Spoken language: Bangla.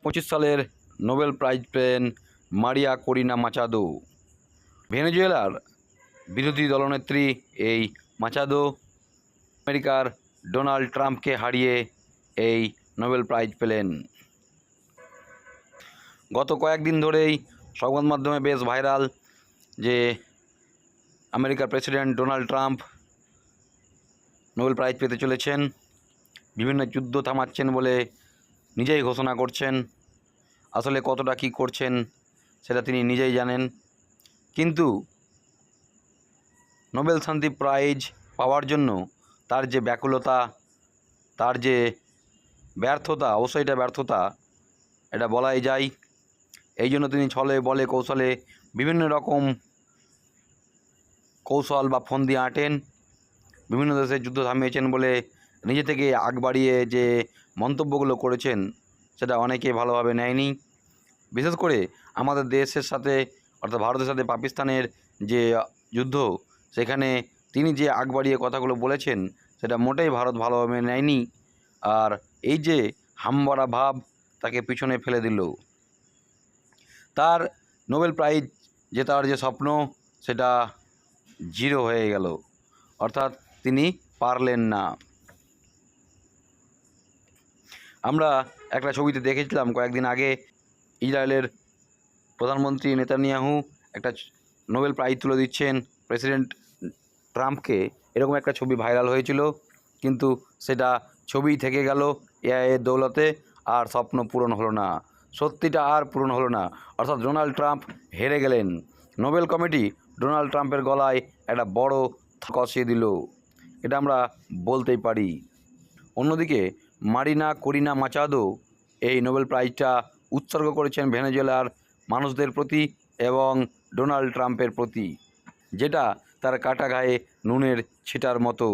25 সালের নোবেল প্রাইজ পেলেন মারিয়া করিনা মাচাদো। ভেনেজুয়েলার বিরোধী দলনেত্রী এই মাচাদো আমেরিকার ডোনাল্ড ট্রাম্পকে হারিয়ে এই নোবেল প্রাইজ পেলেন। গত কয়েকদিন ধরেই সংবাদ মাধ্যমে বেশ ভাইরাল যে আমেরিকার president Donald Trump Nobel prize পেতে চলেছেন। বিভিন্ন যুদ্ধ থামাচ্ছেন বলে নিজেই ঘোষণা করছেন। আসলে কতটা কী করছেন সেটা তিনি নিজেই জানেন, কিন্তু নোবেল শান্তি প্রাইজ পাওয়ার জন্য তার যে ব্যাকুলতা, তার যে ব্যর্থতা, অবশ্যই এটা ব্যর্থতা, এটা বলাই যায়। এই জন্য তিনি ছলে বলে কৌশলে বিভিন্ন রকম কৌশল বা ফন্দি আঁটেন। বিভিন্ন দেশে যুদ্ধ থামিয়েছেন বলে নিজে থেকে আগ বাড়িয়ে যে মন্তব্যগুলো করেছেন সেটা অনেকে ভালোভাবে নেয়নি। বিশেষ করে আমাদের দেশের সাথে অর্থাৎ ভারতের সাথে পাকিস্তানের যে যুদ্ধ, সেখানে তিনি যে আগ বাড়িয়ে কথাগুলো বলেছেন সেটা মোটেই ভারত ভালোভাবে নেয়নি। আর এই যে হামবড়া ভাব তাকে পিছনে ফেলে দিল। তার নোবেল প্রাইজ জেতার যে স্বপ্ন সেটা জিরো হয়ে গেল, অর্থাৎ তিনি পারলেন না। আমরা একটা ছবিতে দেখেছিলাম কয়েকদিন আগে, ইসরায়েলের প্রধানমন্ত্রী নেতানিয়াহু একটা নোবেল প্রাইজ তুলে দিচ্ছেন প্রেসিডেন্ট ট্রাম্পকে, এরকম একটা ছবি ভাইরাল হয়েছিল, কিন্তু সেটা ছবিই থেকে গেল এআইয়ের দৌলতে, আর স্বপ্ন পূরণ হলো না, সত্যিটা আর পূরণ হলো না। অর্থাৎ ডোনাল্ড ট্রাম্প হেরে গেলেন। নোবেল কমিটি ডোনাল্ড ট্রাম্পের গলায় একটা বড় কষিয়ে দিল, এটা আমরা বলতেই পারি। অন্যদিকে মারিনা করিনা মাচাদো এই নোবেল প্রাইজটা উৎসর্গ করেছেন ভেনেজুয়েলার মানুষদের প্রতি এবং ডোনাল্ড ট্রাম্পের প্রতি, যেটা তার কাটা গায়ে নুনের ছিটার মতো।